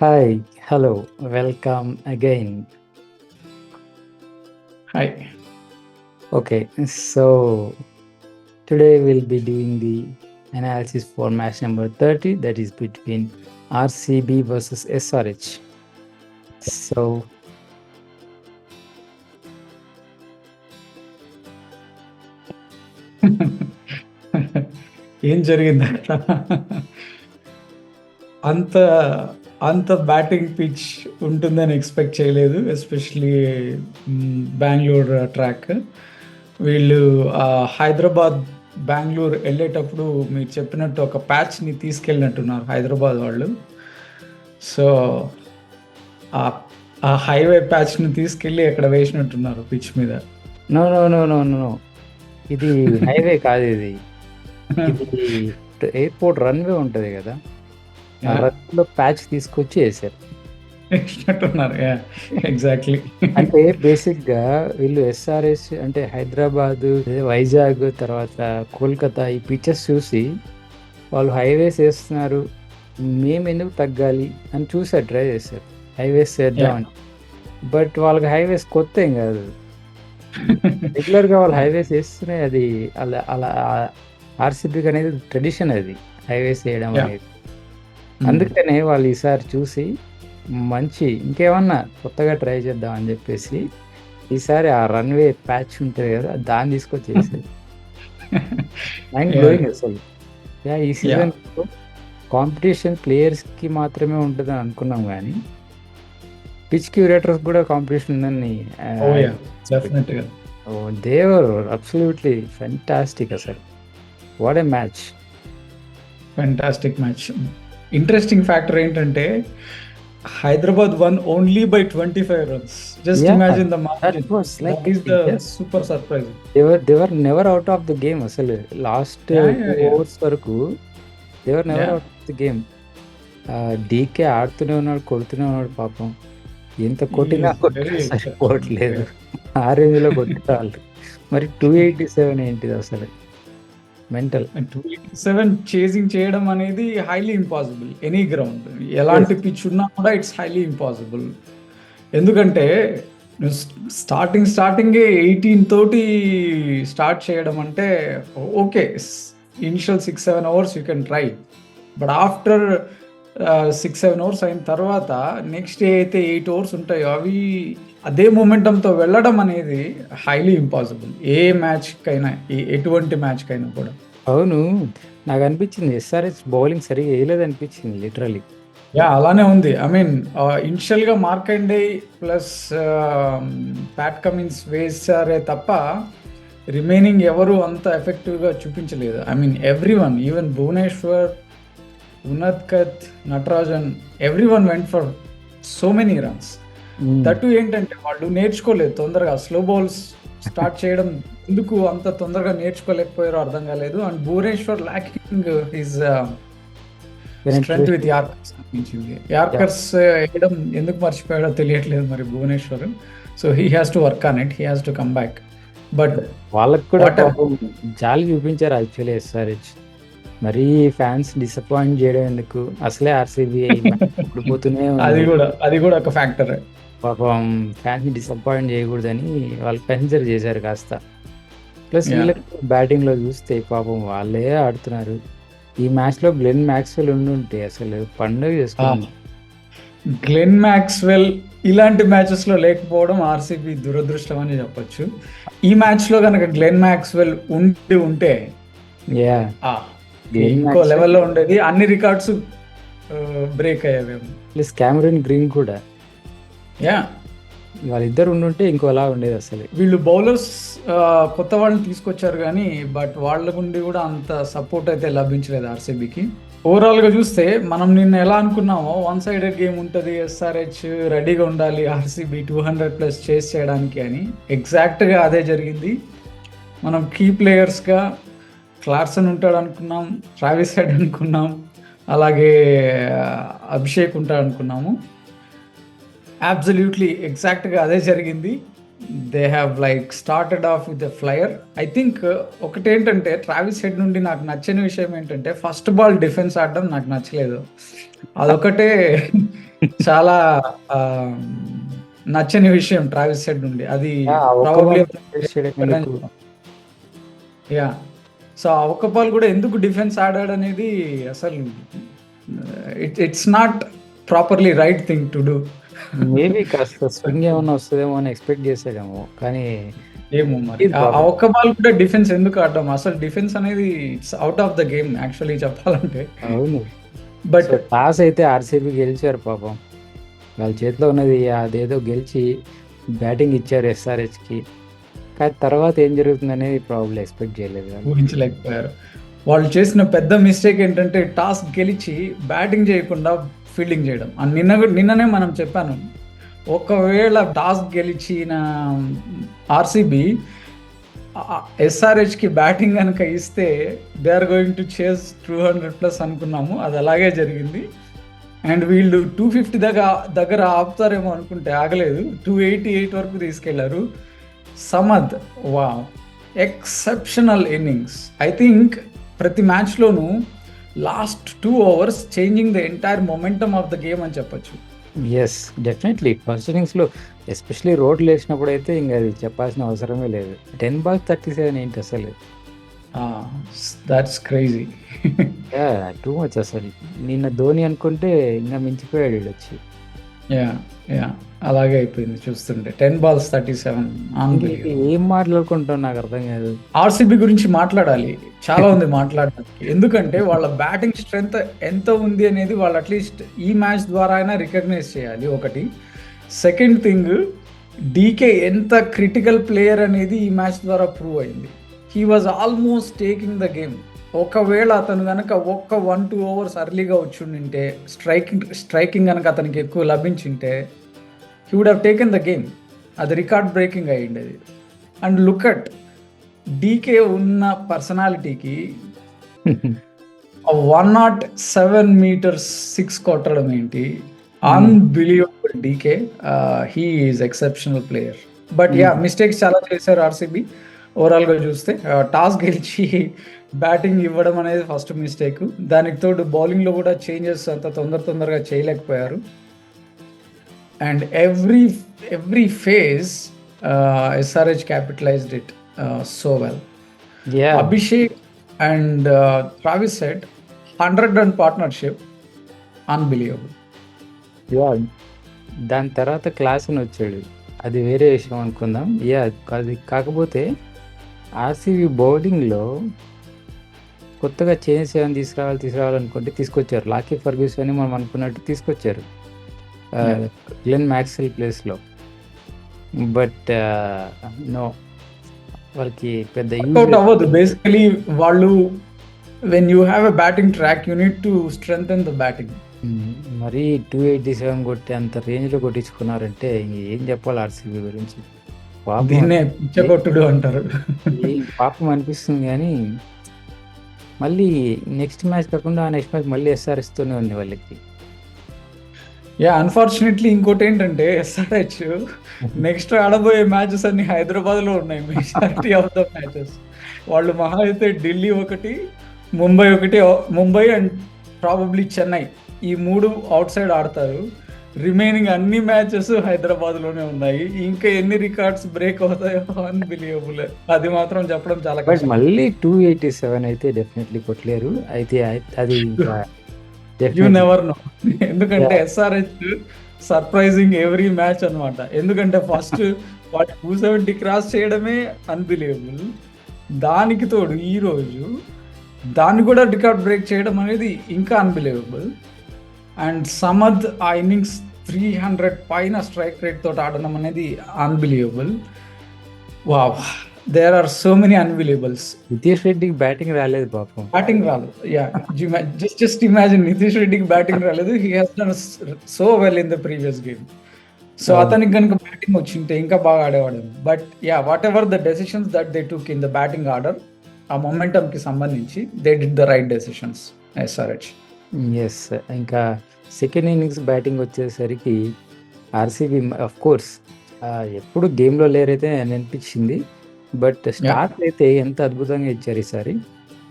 Hi, hello, welcome again. Hi. Okay, so today we'll be doing the analysis for match number 30, that is between RCB versus SRH. So, ఏం జరిగింది అక్కడ? అంత అంత batting pitch ఉంటుందని expect చేయలేదు. Especially Bengaluru track. వీళ్ళు హైదరాబాద్ బెంగుళూరు వెళ్ళేటప్పుడు మీరు చెప్పినట్టు ఒక ప్యాచ్ని తీసుకెళ్ళినట్టున్నారు హైదరాబాద్ వాళ్ళు. సో ఆ ఆ హైవే ప్యాచ్ని తీసుకెళ్ళి అక్కడ వేసినట్టున్నారు పిచ్ మీద. No no no no no ఇది హైవే కాదు, ఇది ఇది ఎయిర్పోర్ట్ రన్వే ఉంటుంది కదా, ఆ రన్వేలో ప్యాచ్ తీసుకొచ్చి వేసారు. వేసినట్టున్నారు. ఎగ్జాక్ట్లీ. అంటే బేసిక్గా వీళ్ళు ఎస్ఆర్ఎస్ అంటే హైదరాబాద్, వైజాగ్, తర్వాత కోల్కతా ఈ పిక్చర్స్ చూసి వాళ్ళు హైవేస్ వేస్తున్నారు, మేము ఎందుకు తగ్గాలి అని చూసారు, ట్రై చేశారు హైవేస్ చేద్దామని. బట్ వాళ్ళకి హైవేస్ కొత్త ఏం కాదు, రెగ్యులర్గా వాళ్ళు హైవేస్ వేస్తూనే అది అలా అలా ఆర్సీబీకి అనేది ట్రెడిషన్, అది హైవేస్ వేయడం అనేది. అందుకనే వాళ్ళు ఈసారి చూసి మంచి ఇంకేమన్నా కొత్తగా ట్రై చేద్దాం అని చెప్పేసి ఈసారి ఆ రన్వే ప్యాచ్ ఉంటుంది కదా దాన్ని తీసుకొచ్చేసారు. మైండ్ బ్లోయింగ్ అసలు. ఈ సీజన్ కాంపిటీషన్ ప్లేయర్స్కి మాత్రమే ఉంటుందని అనుకున్నాం, కానీ పిచ్ క్యూరేటర్స్ కూడా కాంపిటీషన్ ఉందని. దేవర్ అబ్సల్యూట్లీ ఫెంటాస్టిక్ అసలు. What a match, fantastic match. Interesting factor ఏంటంటే Hyderabad one only by 25 runs. Just imagine the margin. That is the super surprise. They were never out of the game అసలు. Last overs వరకు they were never out of the game. DK ఆడుతూనే ఉన్నాడు, కొడుతూనే ఉన్నాడు పాపం. ఎంత కొట్టినా సరిపోవట్లేదు, ఆ రేంజ్లో కొట్టాలి. మరి 287 ఏంటిది అసలు, మెంటల్. 287 చేజింగ్ చేయడం అనేది హైలీ ఇంపాసిబుల్ ఎనీ గ్రౌండ్. ఎలాంటి పిచ్ ఉన్నా కూడా ఇట్స్ హైలీ ఇంపాసిబుల్. ఎందుకంటే స్టార్టింగే 18 తోటి స్టార్ట్ చేయడం అంటే okay, initial 6-7 hours you can try. But after 6-7 hours అయిన తర్వాత నెక్స్ట్ డే అయితే 8 hours ఉంటాయో అవి అదే మొమెంటంతో వెళ్ళడం అనేది హైలీ ఇంపాసిబుల్ ఏ మ్యాచ్కైనా, ఎటువంటి మ్యాచ్కైనా కూడా. అవును, నాకు అనిపించింది ఎస్ఆర్హెచ్ బౌలింగ్ సరిగా వేయలేదు అనిపించింది లిటరలీ. అలానే ఉంది. ఐ మీన్ ఇనిషియల్గా మార్కండే ప్లస్ ప్యాట్ కమిన్స్ వేసారే తప్ప రిమైనింగ్ ఎవరు అంత ఎఫెక్టివ్గా చూపించలేదు. I mean everyone, even Bhuvneshwar, Unadkat, Natarajan, everyone went for so many runs. That ఏంటంటే వాళ్ళు నేర్చుకోలేదు తొందరగా, స్లో బాల్స్ స్టార్ట్ చేయడం ఎందుకు అంత తొందరగా నేర్చుకోలేకపోయారో అర్థం కాలేదు. And Bhuvneshwar lacking his strength with yorkers అనిపించింది. యార్కర్స్ వేయడం ఎందుకు మర్చిపోయాడో తెలియట్లేదు మరి Bhuvneshwar. So he has to work on it, he has to come back. But వాళ్ళకి కూడా జాలి చూపించారు యాక్చువల్లీ ఎస్ఆర్హెచ్. మరీ ఫ్యాన్స్ డిసప్పాయింట్ చేయడం ఎందుకు, అసలే ఆర్సీబీ పోతూనే అది కూడా ఒక ఫ్యాక్టర్. పాపం ఫ్యాన్స్ ని డిసప్పాయింట్ చేయకూడదని వాళ్ళు కన్సిడర్ చేశారు కాస్త. ప్లస్ వీళ్ళకి బ్యాటింగ్ లో చూస్తే పాపం వాళ్ళే ఆడుతున్నారు. ఈ మ్యాచ్ లో గ్లెన్ మ్యాక్స్వెల్ ఉండుంటే అసలు పండుగ చేసుకున్నాం. గ్లెన్ మ్యాక్స్వెల్ ఇలాంటి మ్యాచెస్ లో లేకపోవడం ఆర్సీబీ దురదృష్టం అని చెప్పొచ్చు. ఈ మ్యాచ్ లో కనుక గ్లెన్ మ్యాక్స్వెల్ ఉంటే ఇంకో లెవెల్లో ఉండేది, అన్ని రికార్డ్స్ బ్రేక్ అయ్యేవేమో. ప్లస్ క్యామరూన్ గ్రీన్ కూడా, వాళ్ళిద్దరు ఉండుంటే ఇంకోలా ఉండేది అసలు. వీళ్ళు బౌలర్స్ కొత్త వాళ్ళని తీసుకొచ్చారు కానీ బట్ వాళ్ళ గుండి కూడా అంత సపోర్ట్ అయితే లభించలేదు ఆర్సీబీకి. ఓవరాల్గా చూస్తే మనం నిన్న ఎలా అనుకున్నామో 1-sided గేమ్ ఉంటుంది, ఎస్ఆర్హెచ్ రెడీగా ఉండాలి ఆర్సీబీ 200+ చేస్ చేయడానికి అని, ఎగ్జాక్ట్గా అదే జరిగింది. మనం కీ ప్లేయర్స్గా క్లార్సన్ ఉంటాడు అనుకున్నాం, ట్రావిస్ హెడ్ అనుకున్నాం, అలాగే అభిషేక్ ఉంటాడు అనుకున్నాము. అబ్సల్యూట్లీ ఎగ్జాక్ట్గా అదే జరిగింది. They have started off with a flyer. I think ఒకటేంటంటే ట్రావిస్ హెడ్ నుండి నాకు నచ్చని విషయం ఏంటంటే ఫస్ట్ బాల్ డిఫెన్స్ ఆడడం నాకు నచ్చలేదు. అదొకటే చాలా ఆహ్, నచ్చని విషయం ట్రావిస్ హెడ్ నుండి. అది ఆ ఒక్క ప్రాబబ్లీ బాల్ వేస్ట్ చేయడం ఎందుకు? యాహ్! సో, ఆ ఒక్క బాల్ కూడా ఎందుకు డిఫెన్స్ ఆడాడనేది అసలు it's not properly right thing to do. Maybe కాస్త స్వింగ్ ఏమన్నా వస్తదేమో అని ఎక్స్‌పెక్ట్ చేసాడేమో. కానీ ఏమో మరి. ఇది ఆ పాపం. ఒక్క బాల్ కూడా డిఫెన్స్ ఎందుకు ఆడడం? అసలు డిఫెన్స్ అనేది it's out of the game actually చెప్పాలంటే. అవును. బట్ సో, టాస్ అయితే ఆర్‌సీబీ గెలిచారు పాపం. వాళ్ళ చేతిలో ఉన్నది అదేదో గెలిచి బ్యాటింగ్ ఇచ్చారు ఎస్ఆర్‌హెచ్‌కి. కానీ తర్వాత ఏం జరుగుతుందనేది ప్రాబబ్లీ ఎక్స్‌పెక్ట్ చేయలేదు వాళ్ళు. ఊహించలేకపోయారు. వాళ్ళు చేసిన పెద్ద మిస్టేక్ ఏంటంటే టాస్ గెలిచి బ్యాటింగ్ చేయకుండా ఫీల్డింగ్ చేయడం. నిన్ననే మనం చెప్పాను. ఒకవేళ టాస్ గెలిచిన ఆర్‌సీబీ ఎస్ఆర్‌హెచ్‌కి బ్యాటింగ్ గనక ఇస్తే they are going to chase 200+ అనుకున్నాము. అది అలాగే జరిగింది. అండ్ వీళ్ళు 250 దగ్గర ఆపుతారేమో అనుకుంటే ఆగలేదు. 288 వరకు తీసుకెళ్లారు. Samad wow! Exceptional innings. I think ప్రతి మ్యాచ్‌లోనూ last 2 overs changing the entire momentum of the game అని చెప్పొచ్చు. యెస్. డెఫినెట్‌లీ. ఫస్ట్ ఇన్నింగ్స్‌లో ఎస్పెషల్లీ రోడ్లేసినప్పుడైతే ఇంక అది చెప్పాల్సిన అవసరమే లేదు. 10 బాల్స్ 37 ఏంటి అసలు? ఆ! That's crazy. Yeah! Too much అసలు. నిన్న ధోని అనుకుంటే ఇంక మించిపోయాడు ఈడొచ్చి. యాహ్! యాహ్! అలాగే అయిపోయింది చూస్తుంటే. 10 బాల్స్ 37 ఇంక అన్‌బిలీవబుల్. ఏం మాట్లాడుకుంటాం నాకు అర్థం కాదు. ఆర్‌సీబీ గురించి మాట్లాడాలి. చాలా ఉంది మాట్లాడడానికి. ఎందుకంటే వాళ్ళ బ్యాటింగ్ స్ట్రెంత్ ఎంత ఉంది అనేది వాళ్ళు అట్‌లీస్ట్ ఈ మ్యాచ్ ద్వారా అయినా రికగ్నైజ్ చేయాలి ఒకటి. సెకండ్ థింగ్ డీకే ఎంత క్రిటికల్ ప్లేయర్ అనేది ఈ మ్యాచ్ ద్వారా ప్రూవ్ అయింది. He was almost taking the game. ఒకవేళ అతను గనక ఒక్క 1, 2 ఓవర్స్ ఎర్లీగా వచ్చుండింటే స్ట్రైకింగ్ గనక అతనికి ఎక్కువ లభించుంటే he would have taken the game. అది రికార్డ్ బ్రేకింగ్ అయ్యిండేది. అండ్ లుక్ అట్ డీకే ఉన్న పర్సనాలిటీకి 107 మీటర్స్ 6 కొట్టడం ఏంటి? Unbelievable DK. He is exceptional player. But yeah! Mistakes చాలా చేశారు ఆర్‌సీబీ. ఓవరాల్‌గా చూస్తే టాస్ గెలిచి బ్యాటింగ్ ఇవ్వడం అనేది ఫస్ట్ మిస్టేక్. దానికి తోడు బౌలింగ్‌లో కూడా చేంజెస్ అంత తొందరగా చేయలేకపోయారు. And every phase SRH capitalized it so well. Yeah! Abhishek and Travis said 100 run partnership, unbelievable. Yeah! దాని తర్వాత క్లాసన్ వచ్చాడు. అది వేరే విషయం అనుకుందాం. యాహ్! అది కాకపోతే ఆర్‌సీబీ బౌలింగ్‌లో కొత్తగా చేంజెస్ ఏమైనా తీసుకురావాలనుకుంటే తీసుకొచ్చారు. లాకీ ఫర్గ్యూసన్ అని మనం అనుకున్నట్టు తీసుకొచ్చారు. గ్లెన్ మ్యాక్స్‌వెల్ ప్లేస్‌లో. But no. వాళ్ళకి పెద్ద వర్కౌట్ అవ్వదు. బేసికలీ వాళ్ళు when you have a batting track you need to strengthen the batting. మరీ 287 కొట్టి అంత రేంజ్‌లో కొట్టించుకున్నారంటే ఏం చెప్పాలి ఆర్‌సీబీ గురించి. పాపం దీన్నే పిచ్చగొట్టుడు అంటారు. పాపం అనిపిస్తుంది కానీ మళ్ళీ నెక్స్ట్ మ్యాచ్ కాకుండా నెక్స్ట్ మ్యాచ్ మళ్ళీ ఎస్ఆర్‌హెచ్‌తోనే ఉంది వాళ్ళకి. యా అన్ఫార్చునేట్లీ ఇంకోటి ఏంటంటే SRH నెక్స్ట్ ఆడబోయే మ్యాచెస్ అన్ని హైదరాబాద్లో ఉన్నాయి. మెజారిటీ ఆఫ్ ద మ్యాచెస్ వాళ్ళు మహా అయితే ఢిల్లీ ఒకటి, ముంబై అండ్ ప్రాబబ్లీ చెన్నై ఈ 3 అవుట్ సైడ్ ఆడతారు. రిమైనింగ్ అన్ని మ్యాచెస్ హైదరాబాద్లోనే ఉన్నాయి. ఇంకా ఎన్ని రికార్డ్స్ బ్రేక్ అవుతాయో అన్‌బిలీవబుల్. అది మాత్రం చెప్పడం చాలా బట్ కష్టం. మళ్ళీ 287 అయితే డెఫినెట్లీ కొట్టలేరు. అయితే అది ఇంకా యూ డెఫినెట్లీ నెవర్ నో. ఎందుకంటే SRH సర్ప్రైజింగ్ ఎవ్రీ మ్యాచ్ అన్నమాట. ఎందుకంటే ఫస్ట్ వాళ్ళు 270 క్రాస్ చేయడమే అన్‌బిలీవబుల్. దానికి తోడు ఈరోజు దాన్ని కూడా రికార్డ్ బ్రేక్ చేయడం అనేది ఇంకా అన్‌బిలీవబుల్. అండ్ సమద్ ఆ ఇన్నింగ్స్ 300 పైన స్ట్రైక్ రేట్ తోటి ఆడడం అనేది unbelievable. Wow! There are so many unbelievables. Nitish రెడ్డికి బ్యాటింగ్ రాలేదు పాపం. బ్యాటింగ్ రాలేదు. జస్ట్ ఇమాజిన్ నితీష్ రెడ్డికి బ్యాటింగ్ రాలేదు. He has done so well in the previous game. So అతనికి కనుక బ్యాటింగ్ వచ్చింటే ఇంకా బాగా ఆడేవాడు. But yeah whatever the decisions that they took in the batting order ఆ మొమెంటంకి సంబంధించి they did the right decisions SRH. Yes. ఇంకా సెకండ్ ఇన్నింగ్స్ బ్యాటింగ్ వచ్చేసరికి ఆర్‌సీబీ ఆఫ్‌కోర్స్ ఎప్పుడు గేమ్‌లో లేరైతే అని అనిపించింది. బట్ స్టార్ట్ అయితే ఎంత అద్భుతంగా ఇచ్చారు ఈసారి.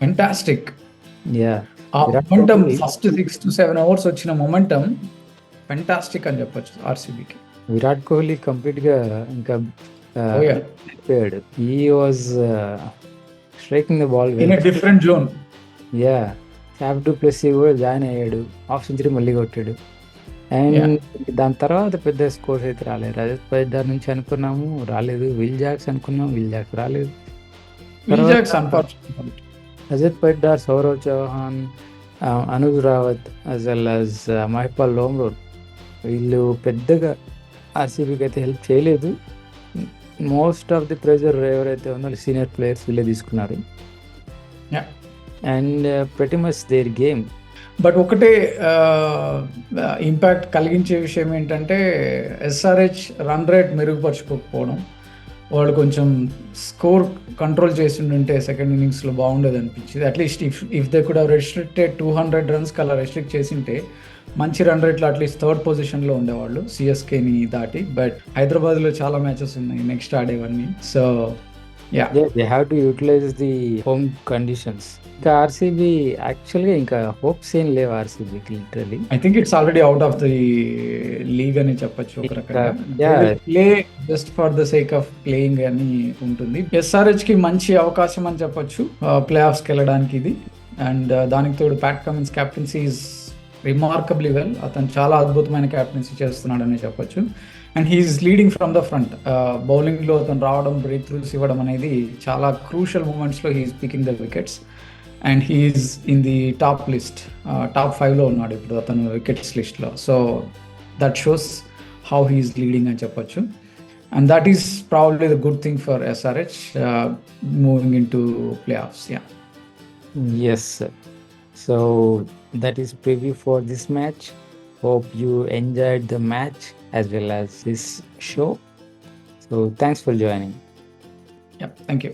ఫెంటాస్టిక్. యాహ్! ఆ మొమెంటం ఫస్ట్ 6 to 7 అవర్స్ వచ్చిన మొమెంటం ఫెంటాస్టిక్ అని చెప్పొచ్చు ఆర్సీబీకి. విరాట్ కోహ్లీ కంప్లీట్గా ఇంకా Oh yeah, అయిపోయాడు. He was striking the ball in a different zone. Yeah. Faf du Plessis కూడా జాయిన్ అయ్యాడు, హాఫ్ సెంచరీ మళ్ళీ కొట్టాడు. అండ్ దాని తర్వాత పెద్ద స్కోర్స్ అయితే రాలేదు. రజత్ పైదార్ నుంచి అనుకున్నాము, రాలేదు. విల్ జాక్స్ అనుకున్నాం, విల్ జాక్స్ రాలేదు. Will Jacks, unfortunately. Rajat Patidar, Saurav Chauhan, Anuj Rawat as well as Mahipal Lomror వీళ్ళు పెద్దగా ఆర్సీబీకి అయితే హెల్ప్ చేయలేదు. మోస్ట్ ఆఫ్ ది ప్రెజర్ ఎవరైతే ఉందో సీనియర్ ప్లేయర్స్ వీళ్ళే తీసుకున్నారు. Yeah. అండ్ ప్రతి మచ్ దేర్ గేమ్. బట్ ఒకటే ఇంపాక్ట్ కలిగించే విషయం ఏంటంటే ఎస్ఆర్హెచ్ రన్ రేట్ మెరుగుపరచుకోకపోవడం. వాళ్ళు కొంచెం స్కోర్ కంట్రోల్ చేసిండుంటే సెకండ్ ఇన్నింగ్స్లో బాగుండేది అనిపించింది. At least if they could restricted 200 runs అలా రెస్ట్రిక్ట్ చేసింటే మంచి రన్ రేట్లో అట్లీస్ట్ థర్డ్ పొజిషన్లో ఉండేవాళ్ళు సిఎస్కేని దాటి. బట్ హైదరాబాద్లో చాలా మ్యాచెస్ ఉన్నాయి నెక్స్ట్ ఆడేవన్నీ. So yeah, they have to utilize the home conditions. ఇంకా ఆర్సీబీ యాక్చువల్గా ఇంకా హోప్స్ ఏం లేవు ఆర్సీబీకి literally. I think it's already out of the league అని చెప్పొచ్చు ఒక రకంగా. Play just for the sake of playing అని ఉంటుంది. ఎస్ఆర్హెచ్ కి మంచి అవకాశం అని చెప్పొచ్చు ప్లే ఆఫ్స్కి వెళ్ళడానికి ఇది. అండ్ దానికి తోడు Pat Cummins captaincy is remarkably well. అతను చాలా అద్భుతమైన క్యాప్టెన్సీ చేస్తున్నాడని చెప్పొచ్చు. And he's leading from the front. బౌలింగ్లో అతను రావడం, బ్రేక్ త్రూస్ ఇవ్వడం అనేది చాలా క్రూషియల్ మూమెంట్స్లో he's picking the wickets. And he's in the top list, top 5లో ఉన్నాడు ఇప్పుడు అతను వికెట్స్ లిస్ట్లో. So that shows how he's leading అని చెప్పొచ్చు. And that is probably the good thing for SRH moving in to play offs. Yeah. Yes, sir. So that is preview for this match. Hope you enjoyed the match as well as this show. So thanks for joining. Yeah, thank you.